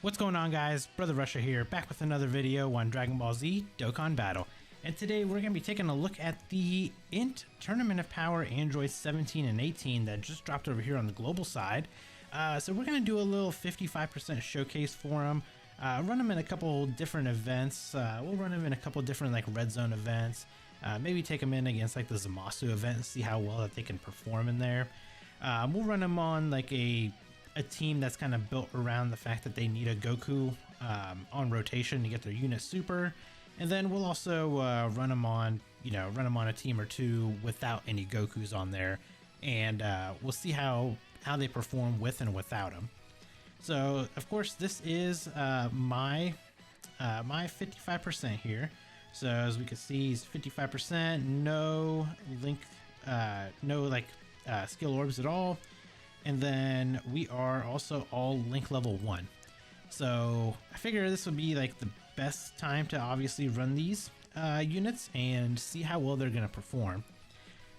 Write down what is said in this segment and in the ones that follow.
What's going on, guys? Brother Russia here, back with another video on Dragon Ball Z Dokkan Battle. And today we're going to be taking a look at the INT Tournament of Power Androids 17 and 18 that just dropped over here on the global side. So we're going to do a little 55% showcase for them, run them in a couple different events. We'll run them in a couple different like red zone events, maybe take them in against like the Zamasu event and see how well that they can perform in there. We'll run them on like a team that's kind of built around the fact that they need a Goku on rotation to get their unit super, and then we'll also run them on a team or two without any Gokus on there, and we'll see how they perform with and without them. So of course this is my 55% here. So as we can see, it's 55%, no link, no skill orbs at all. And then we are also all link level 1. So I figure this would be like the best time to obviously run these units and see how well they're going to perform.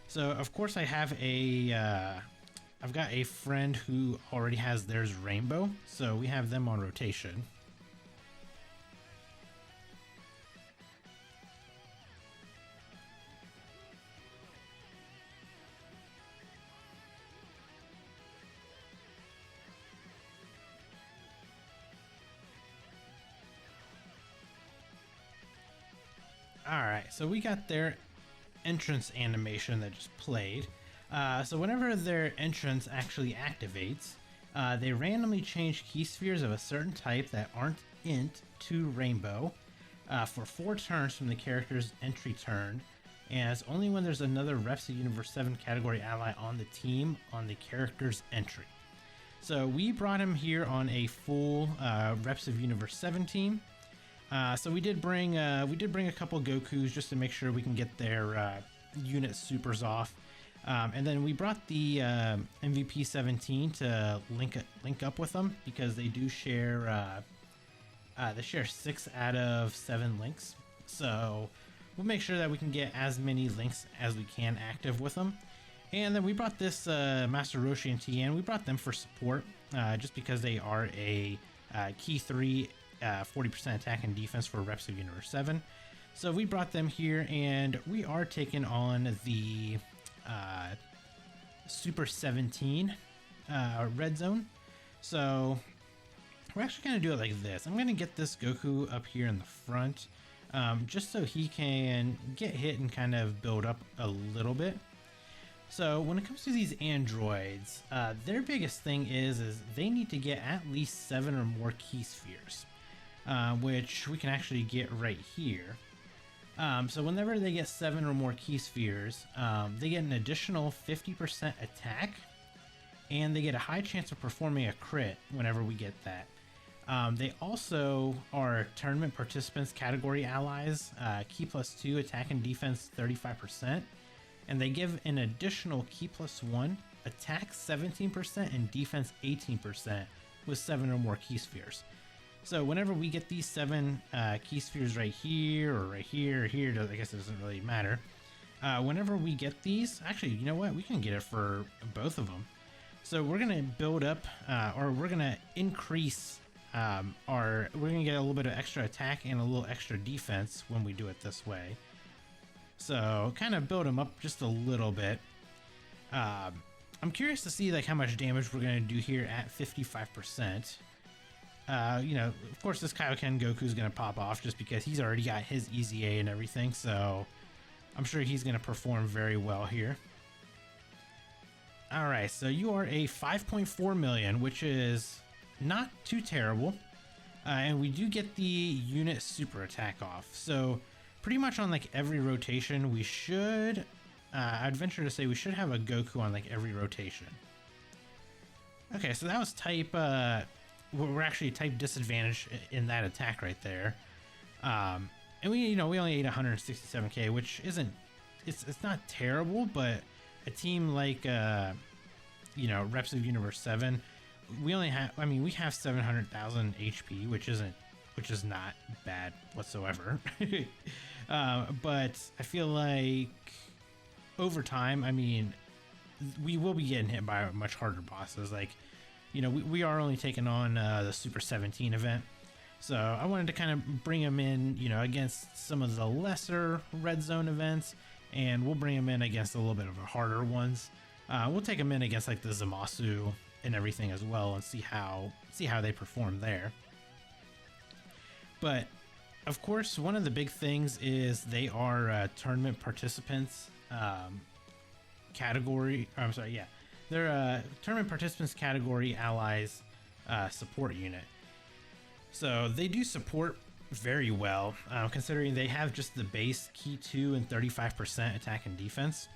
So of course I have I've got a friend who already has theirs rainbow, so we have them on rotation. Alright, so we got their entrance animation that just played. So whenever their entrance actually activates, they randomly change key spheres of a certain type that aren't INT to rainbow for 4 turns from the character's entry turn, and it's only when there's another Reps of Universe 7 category ally on the team on the character's entry. So we brought him here on a full Reps of Universe 7 team. So we did bring a couple Gokus just to make sure we can get their unit supers off, and then we brought the MVP 17 to link up with them because they do share 6 out of 7 links. So we'll make sure that we can get as many links as we can active with them. And then we brought this Master Roshi and Tien. We brought them for support just because they are a key 3. 40% attack and defense for Reps of Universe 7. So we brought them here, and we are taking on the Super 17 red zone. So we're actually going to do it like this. I'm going to get this Goku up here in the front, just so he can get hit and kind of build up a little bit. So when it comes to these androids, their biggest thing is they need to get at least 7 or more key spheres. Which we can actually get right here. So whenever they get 7 or more key spheres, they get an additional 50% attack, and they get a high chance of performing a crit whenever we get that. They also are tournament participants category allies, key +2 attack and defense 35%, and they give an additional key +1 attack 17% and defense 18% with 7 or more key spheres. So whenever we get these 7 key spheres right here or right here or here, I guess it doesn't really matter. Whenever we get these, actually, you know what? We can get it for both of them. So we're going to build up, or we're going to increase we're going to get a little bit of extra attack and a little extra defense when we do it this way. So kind of build them up just a little bit. I'm curious to see like how much damage we're going to do here at 55%. Of course this Kaioken Goku is going to pop off just because he's already got his EZA and everything, so I'm sure he's going to perform very well here. Alright, so you are a 5.4 million, which is not too terrible, and we do get the unit super attack off, so pretty much on like every rotation we should, I'd venture to say we should have a Goku on like every rotation. Okay, so that was type, we're actually type disadvantage in that attack right there, and we only ate 167k, which isn't, it's not terrible, but a team like Reps of Universe 7, we only have, we have 700,000 HP, which is not bad whatsoever. But I feel like over time, we will be getting hit by much harder bosses. Like you know, we are only taking on the Super 17 event. So I wanted to kind of bring him in, you know, against some of the lesser red zone events, and we'll bring him in against a little bit of the harder ones. We'll take him in against like the Zamasu and everything as well, and see how they perform there. But of course, one of the big things is they are tournament participants category. I'm sorry, yeah, they're tournament participants category allies support unit. So they do support very well, considering they have just the base key 2 and 35% attack and defense.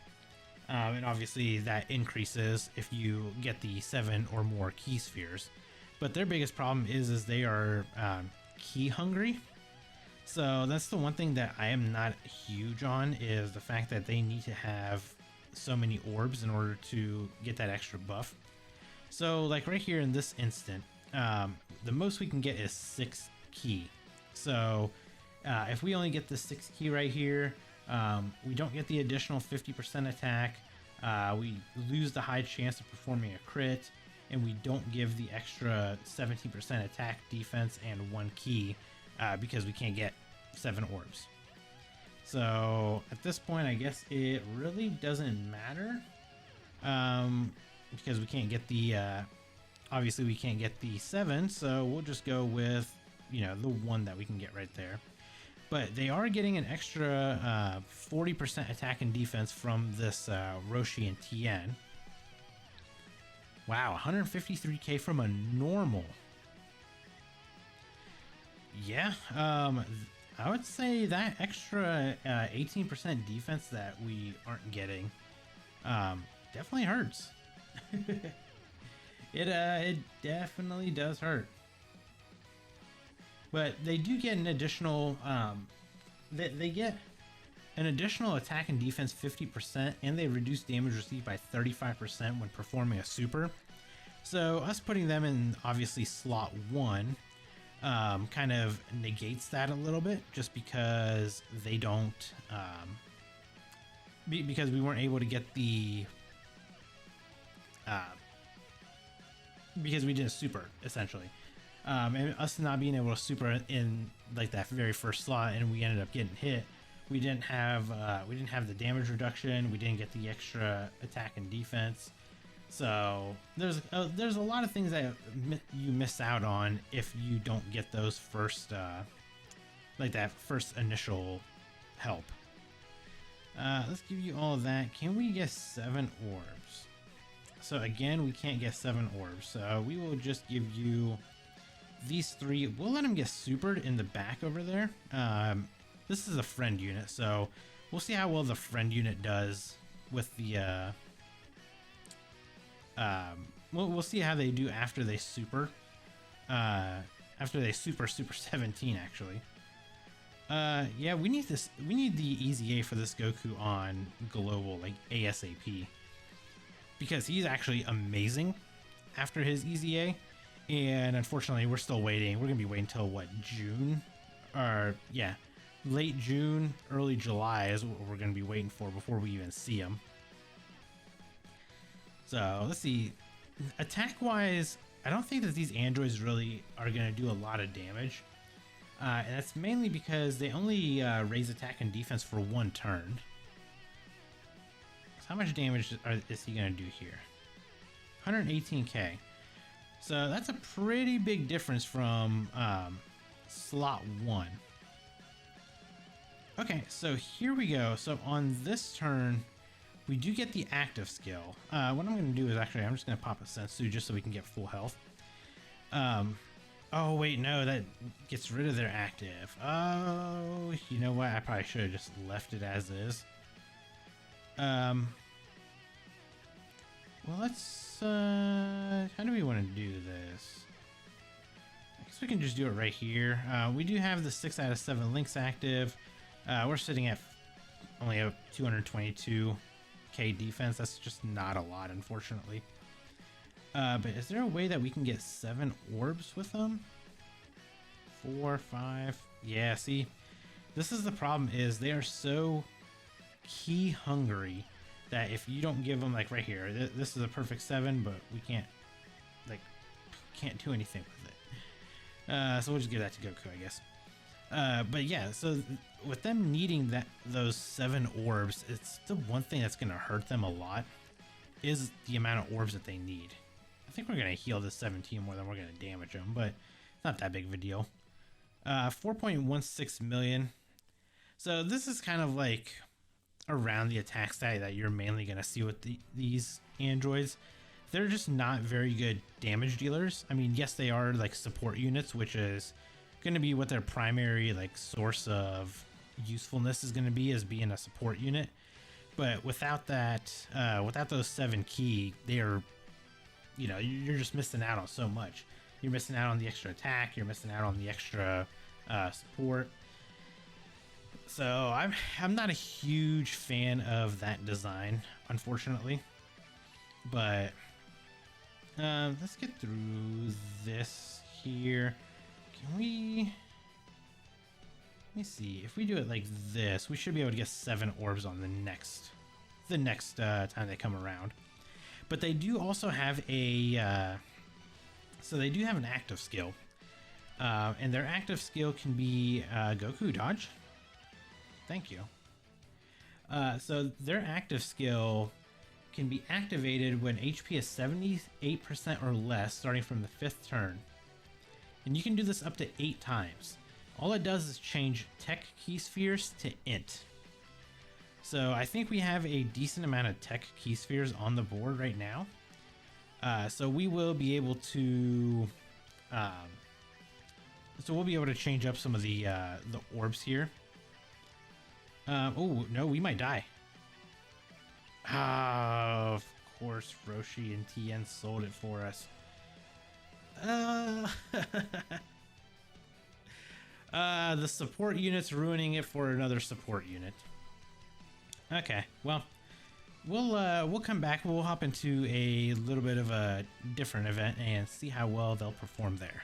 And obviously that increases if you get the 7 or more key spheres. But their biggest problem is they are key hungry. So that's the one thing that I am not huge on, is the fact that they need to have so many orbs in order to get that extra buff. So like right here in this instant, the most we can get is 6 key. So if we only get the 6 key right here, we don't get the additional 50% attack, we lose the high chance of performing a crit, and we don't give the extra 17% attack, defense, and 1 key because we can't get 7 orbs. So at this point, I guess it really doesn't matter, because we can't get the obviously we can't get the 7, so we'll just go with, you know, the 1 that we can get right there. But they are getting an extra 40% attack and defense from this Roshi and Tien. Wow, 153k from a normal. Yeah, I would say that extra 18% defense that we aren't getting definitely hurts. It definitely does hurt. But they do get an additional they get an additional attack and defense 50%, and they reduce damage received by 35% when performing a super. So us putting them in obviously slot 1 kind of negates that a little bit, just because they don't because we weren't able to get the because we didn't super, essentially. And us not being able to super in like that very first slot, and we ended up getting hit. We didn't have the damage reduction. We didn't get the extra attack and defense. So there's a lot of things that you miss out on if you don't get those first like that first initial help. Let's give you all of that. Can we get 7 orbs? So again, we can't get 7 orbs. So we will just give you these 3. We'll let him get supered in the back over there. This is a friend unit, so we'll see how well the friend unit does with the we'll see how they do after they super Super 17 actually. Yeah, we need the easy A for this Goku on global, like ASAP, because he's actually amazing after his easy A. And unfortunately, we're still waiting. We're gonna be waiting until what, June? Or yeah, late June, early July is what we're gonna be waiting for before we even see him. So let's see. Attack wise, I don't think that these androids really are gonna do a lot of damage, and that's mainly because they only raise attack and defense for 1 turn. So how much damage is he gonna do here? 118k. So that's a pretty big difference from slot 1. Okay, so here we go. So on this turn, we do get the active skill. What I'm going to do is actually, I'm just going to pop a Sensu just so we can get full health. Oh wait, no, that gets rid of their active. Oh, you know what? I probably should have just left it as is. Well, let's how do we want to do this? I guess we can just do it right here. We do have the 6 out of 7 links active. We're sitting at only a 222k defense. That's just not a lot, unfortunately. But is there a way that we can get 7 orbs with them? 4, 5. Yeah, see, this is the problem, is they are so key hungry that if you don't give them, like right here, this is a perfect 7, but we can't, like, can't do anything with it. So we'll just give that to Goku, I guess. But yeah, so with them needing those 7 orbs, it's the one thing that's going to hurt them a lot is the amount of orbs that they need. I think we're going to heal this 17 more than we're going to damage them, but it's not that big of a deal. 4.16 million. So this is kind of like around the attack stat that you're mainly going to see with these androids. They're just not very good damage dealers. I mean, yes, they are like support units, which is going to be what their primary like source of usefulness is going to be, as being a support unit. But without that, without those 7 key, they're, you know, you're just missing out on so much. You're missing out on the extra attack. You're missing out on the extra support. So I'm not a huge fan of that design, unfortunately. But let's get through this here. Can we? Let me see. If we do it like this, we should be able to get 7 orbs on the next time they come around. But they do also have a so they do have an active skill, and their active skill can be Goku dodge. Thank you. So their active skill can be activated when HP is 78% or less, starting from the 5th turn. And you can do this up to 8 times. All it does is change tech key spheres to INT. So I think we have a decent amount of tech key spheres on the board right now. So we will be able to change up some of the orbs here. Oh no, we might die. Of course, Roshi and Tien sold it for us. The support unit's ruining it for another support unit. Okay, well, we'll come back. We'll hop into a little bit of a different event and see how well they'll perform there.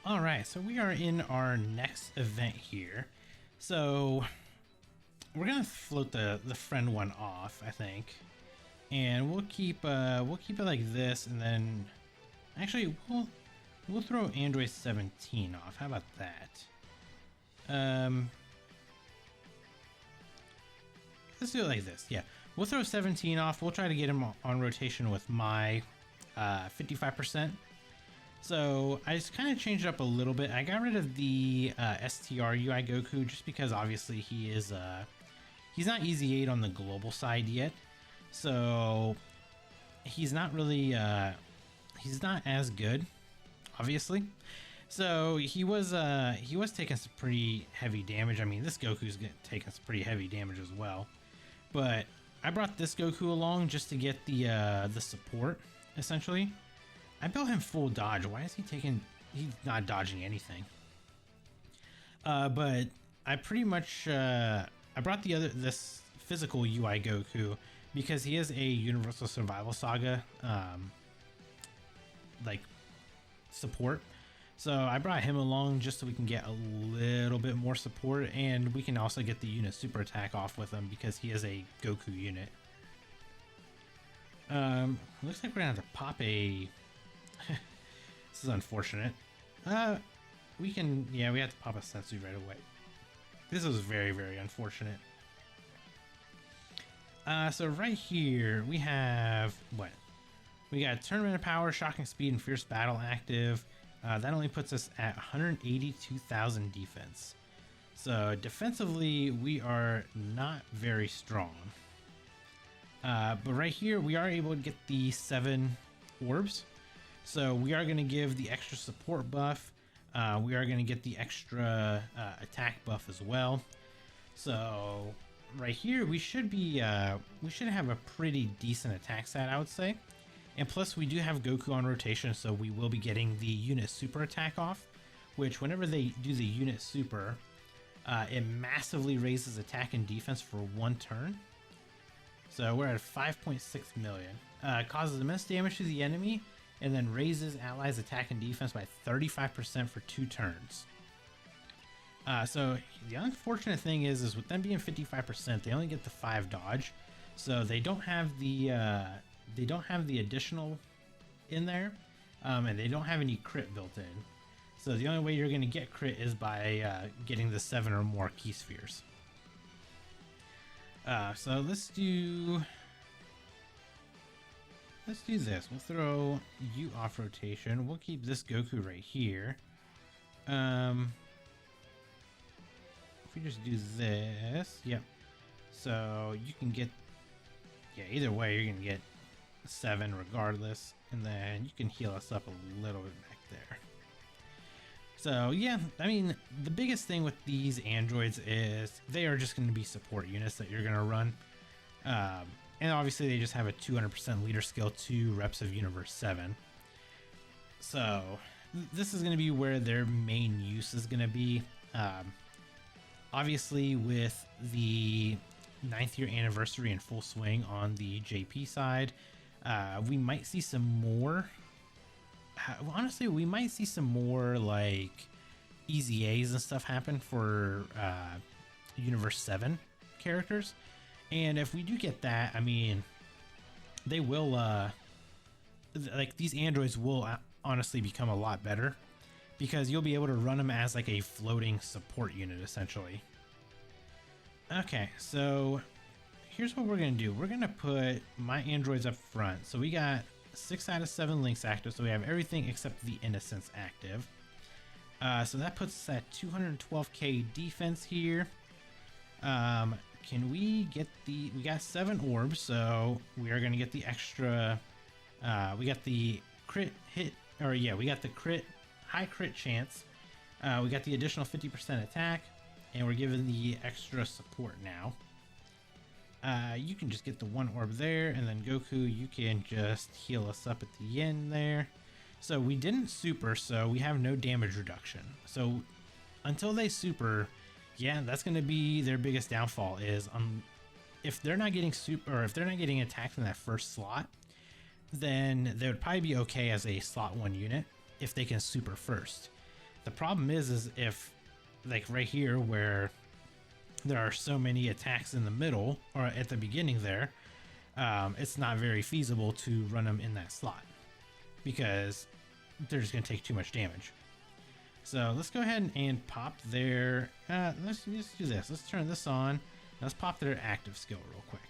All right, so we are in our next event here. So we're gonna float the friend one off, I think, and we'll keep it like this, and then actually we'll throw Android 17 off. How about that? Let's do it like this. Yeah, we'll throw 17 off. We'll try to get him on rotation with my 55%. So I just kind of changed it up a little bit. I got rid of the STR UI Goku just because obviously he is he's not Easy 8 on the global side yet, so he's not really he's not as good, obviously. So he was taking some pretty heavy damage. I mean, this Goku's taking some pretty heavy damage as well. But I brought this Goku along just to get the support, essentially. I built him full dodge. Why is he taking? He's not dodging anything. But I pretty much I brought this physical UI Goku because he is a Universal Survival Saga like support. So I brought him along just so we can get a little bit more support, and we can also get the unit super attack off with him because he is a Goku unit. Looks like we're gonna have to pop a this is unfortunate. We have to pop a Sensu right away. This was very, very unfortunate. So right here we have what? We got Tournament of Power, Shocking Speed, and Fierce Battle active. That only puts us at 182,000 defense. So defensively, we are not very strong. But right here, we are able to get the 7 orbs. So we are going to give the extra support buff. We are going to get the extra attack buff as well. So right here, we should have a pretty decent attack stat, I would say. And plus, we do have Goku on rotation, so we will be getting the unit super attack off, which whenever they do the unit super, it massively raises attack and defense for 1 turn. So we're at 5.6 million. Causes immense damage to the enemy, and then raises allies' attack and defense by 35% for 2 turns. So the unfortunate thing is with them being 55%, they only get the 5 dodge, so they don't have the additional in there, and they don't have any crit built in. So the only way you're going to get crit is by getting the 7 or more key spheres. So let's do this. We'll throw you off rotation. We'll keep this Goku right here. If we just do this, yep. So you can get, yeah, either way you're gonna get 7 regardless, and then you can heal us up a little bit back there. So yeah, I mean, the biggest thing with these androids is they are just going to be support units that you're going to run. And obviously they just have a 200% leader skill, 2 reps of Universe 7. So this is going to be where their main use is going to be. Obviously with the 9th year anniversary in full swing on the JP side, we might see some more. Honestly, we might see some more like EZAs and stuff happen for Universe 7 characters. And if we do get that, I mean, they will, like, these androids will honestly become a lot better because you'll be able to run them as like a floating support unit essentially. Okay, so here's what we're going to do. We're going to put my androids up front. So we got 6 out of 7 links active, so we have everything except the innocence active. So that puts us at 212k defense here. Can we get we got 7 orbs, so we are going to get the extra, we got the crit hit, or yeah, we got the high crit chance. We got the additional 50% attack, and we're given the extra support now. You can just get the 1 orb there, and then Goku, you can just heal us up at the end there. So we didn't super, so we have no damage reduction. So until they super, yeah, that's going to be their biggest downfall is if they're not getting super, or if they're not getting attacked in that first slot, then they would probably be okay as a slot 1 unit if they can super first. The problem is if, like right here where there are so many attacks in the middle or at the beginning there, it's not very feasible to run them in that slot because they're just going to take too much damage. So let's go ahead and pop their, let's do this. Let's turn this on. Let's pop their active skill real quick.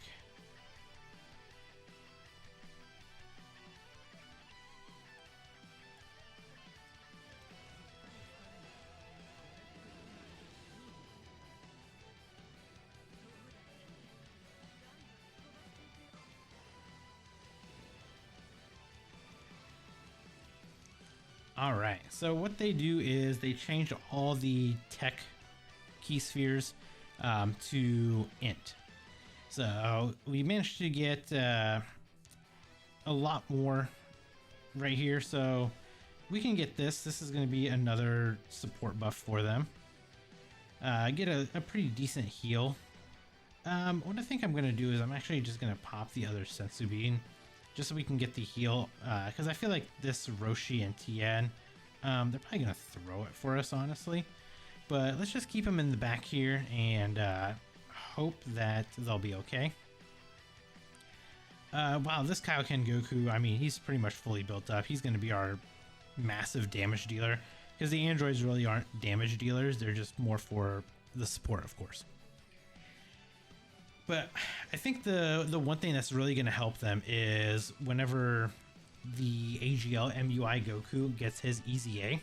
All right, so what they do is they change all the tech key spheres to INT. So we managed to get a lot more right here. So we can get this. This is going to be another support buff for them. Get a pretty decent heal. What I think I'm going to do is I'm actually just going to pop the other Sensu Bean just so we can get the heal, because I feel like this Roshi and Tien, they're probably going to throw it for us, honestly. But let's just keep them in the back here and hope that they'll be okay. Wow, this Kaioken Goku, I mean, he's pretty much fully built up. He's going to be our massive damage dealer, because the androids really aren't damage dealers. They're just more for the support, of course. But I think the one thing that's really going to help them is whenever the AGL MUI Goku gets his EZA.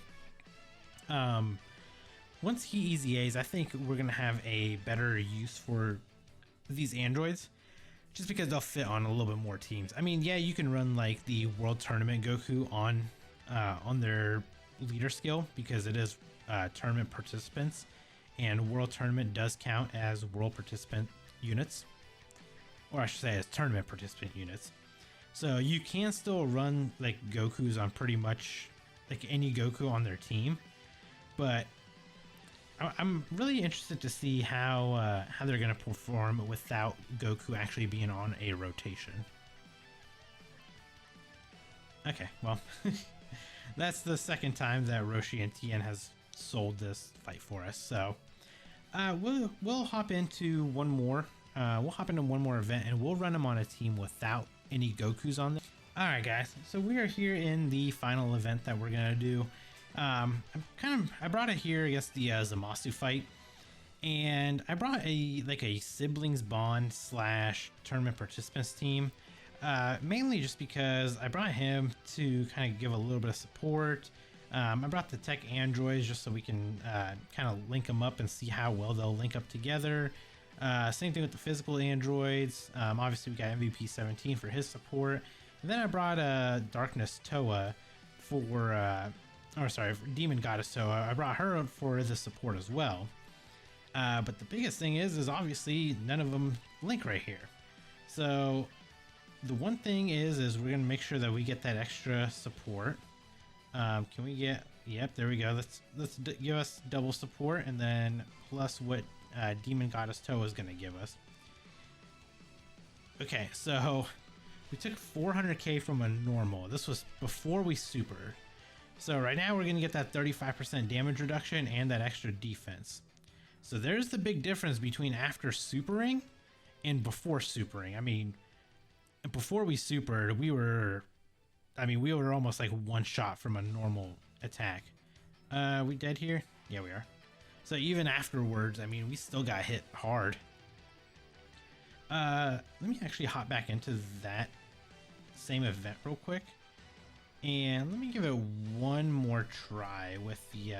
Once he EZAs, I think we're going to have a better use for these androids, just because they'll fit on a little bit more teams. I mean, yeah, you can run like the World Tournament Goku on their leader skill, because it is tournament participants, and World Tournament does count as world participant units, or I should say as tournament participant units. So you can still run like Gokus on pretty much like any Goku on their team, but I'm really interested to see how they're going to perform without Goku actually being on a rotation. Okay, well, that's the second time that Roshi and Tien has sold this fight for us. So we'll hop into one more. We'll hop into one more event, and we'll run them on a team without any Gokus on there. Alright guys, so we are here in the final event that we're gonna do. I brought it here against the Zamasu fight, and I brought a siblings bond slash tournament participants team, mainly just because I brought him to kind of give a little bit of support. I brought the tech androids just so we can kind of link them up and see how well they'll link up together. Same thing with the physical androids. Obviously we got MVP 17 for his support. And then I brought Darkness Toa for Demon Goddess Toa. I brought her for the support as well. But the biggest thing is obviously none of them link right here. So the one thing is we're gonna make sure that we get that extra support. Can we get? Yep, there we go. Let's give us double support, and then plus what Demon Goddess Toa is gonna give us. Okay, so we took 400k from a normal. This was before we super. So right now we're gonna get that 35% damage reduction and that extra defense. So there's the big difference between after supering and before supering. I mean, before we supered, we were almost like one shot from a normal attack. We dead here? Yeah, we are. So even afterwards, I mean, we still got hit hard. Let me actually hop back into that same event real quick, and let me give it one more try with the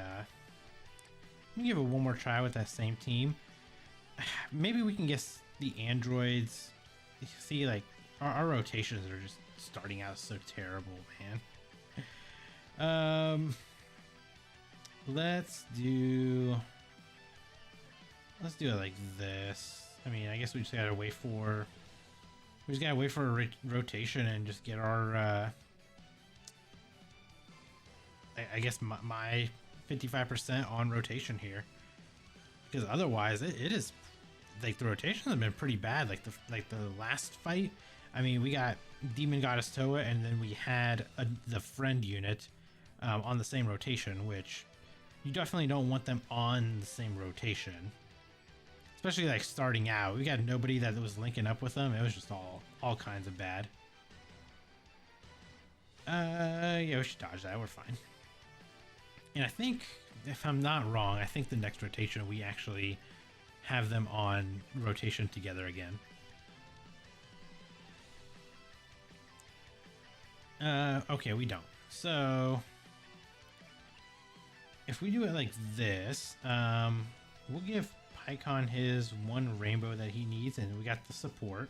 that same team. Maybe we can guess the androids. See, like our rotations are just starting out so terrible, man. Let's do it like this. I mean, I guess we just gotta wait for a rotation and just get our I guess my 55% on rotation here, because otherwise it is like the rotations have been pretty bad. Like the last fight, I mean, we got Demon Goddess Toa, and then we had the friend unit on the same rotation, which you definitely don't want them on the same rotation. Especially like starting out, we got nobody that was linking up with them. It was just all kinds of bad. Yeah, we should dodge that. We're fine. And I think, if I'm not wrong, I think the next rotation we actually have them on rotation together again. Okay, we don't. So if we do it like this, we'll give Pycon his one rainbow that he needs, and we got the support.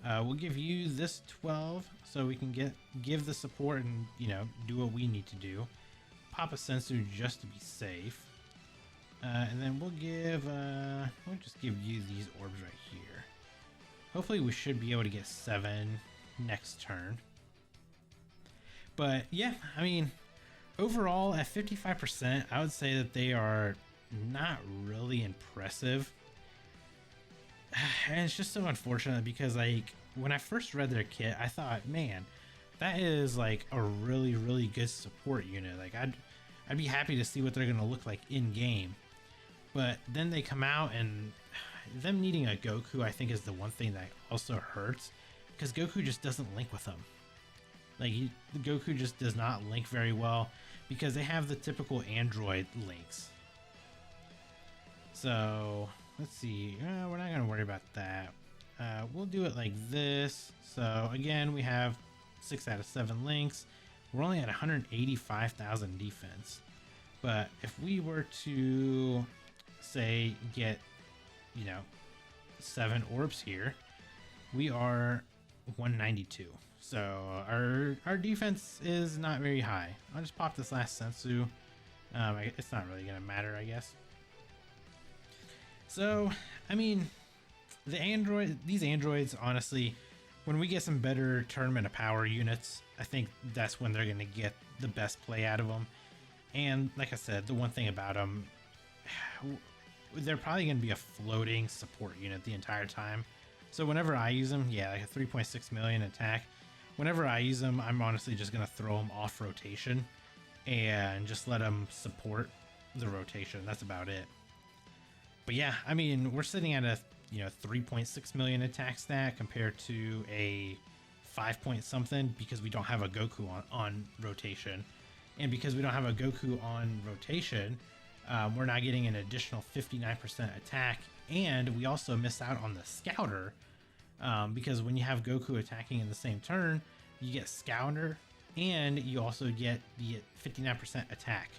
We'll give you this 12 so we can give the support and, you know, do what we need to do. Pop a Sensu just to be safe. And then we'll just give you these orbs right here. Hopefully we should be able to get 7 next turn. But yeah, I mean, overall at 55%, I would say that they are not really impressive. And it's just so unfortunate because, like, when I first read their kit, I thought, man, that is like a really, really good support unit. Like, I'd be happy to see what they're gonna look like in game. But then they come out, and them needing a Goku, I think, is the one thing that also hurts, because Goku just doesn't link with them. Like, Goku just does not link very well because they have the typical android links. So let's see. We're not gonna worry about that. We'll do it like this. So again, we have 6 out of 7 links. We're only at 185,000 defense. But if we were to say get, you know, 7 orbs here, we are 192. So our defense is not very high. I'll just pop this last Sensu. It's not really gonna matter, I guess. So, I mean, these androids, honestly, when we get some better tournament of power units, I think that's when they're gonna get the best play out of them. And like I said, the one thing about them, they're probably gonna be a floating support unit the entire time. So whenever I use them, yeah, like a 3.6 million attack. Whenever I use them, I'm honestly just gonna throw them off rotation and just let them support the rotation. That's about it. But yeah, I mean, we're sitting at a 3.6 million attack stat compared to a 5 point something because we don't have a Goku on rotation. And because we don't have a Goku on rotation, we're not getting an additional 59% attack. And we also miss out on the Scouter, because when you have Goku attacking in the same turn, you get Scouter and you also get the 59% attack.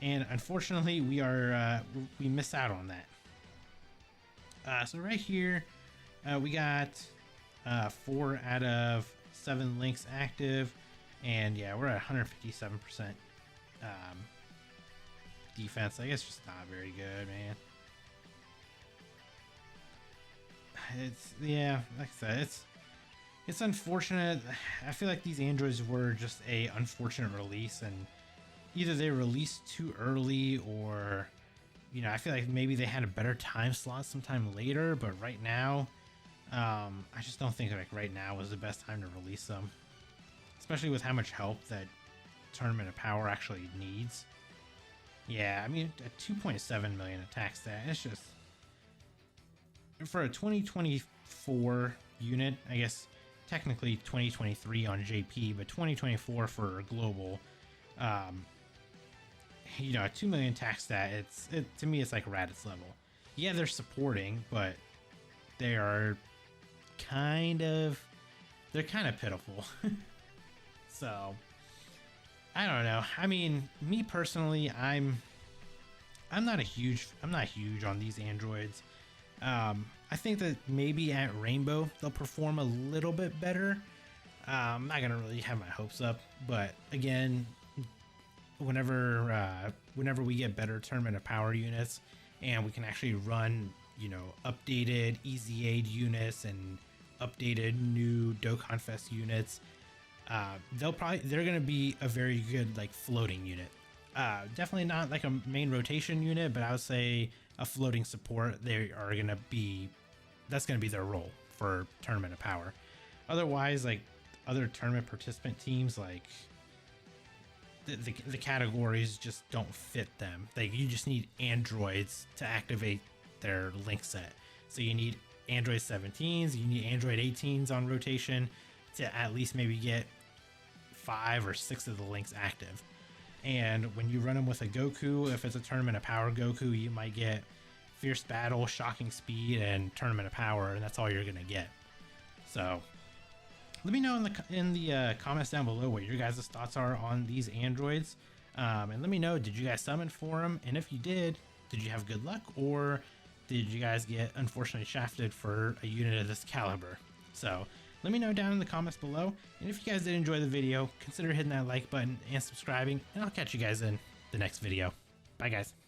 And unfortunately, we miss out on that. So right here, we got 4 out of 7 links active, and yeah, we're at 157% defense. I guess just not very good, man. It's, yeah, like I said, it's unfortunate. I feel like these androids were just a unfortunate release, and either they released too early, or you know, I feel like maybe they had a better time slot sometime later. But right now, I just don't think like right now was the best time to release them, especially with how much help that Tournament of Power actually needs. Yeah, I mean, a 2.7 million attack stat, it's just, for a 2024 unit, I guess technically 2023 on JP, but 2024 for global, you know, a 2 million attack stat, to me, it's like Raditz level. Yeah, they're supporting, but they are kind of pitiful. So I don't know. I mean, me personally, I'm not huge on these androids. I think that maybe at Rainbow they'll perform a little bit better. I'm not gonna really have my hopes up, but again, whenever we get better Tournament of Power units and we can actually run, you know, updated Easy Aid units and updated new Dokkan Fest units, they're gonna be a very good like floating unit. Definitely not like a main rotation unit, but I would say a floating support. That's gonna be their role for Tournament of Power. Otherwise, like other tournament participant teams, like the categories just don't fit them. Like you just need androids to activate their link set. So you need Android 17s, you need Android 18s on rotation to at least maybe get 5 or 6 of the links active. And when you run them with a Goku, if it's a Tournament of Power Goku, you might get Fierce Battle, Shocking Speed, and Tournament of Power, and that's all you're gonna get. So let me know in the comments down below what your guys' thoughts are on these androids, and let me know, did you guys summon for them? And if you did you have good luck, or did you guys get unfortunately shafted for a unit of this caliber? So let me know down in the comments below, and if you guys did enjoy the video, consider hitting that like button and subscribing, and I'll catch you guys in the next video. Bye guys.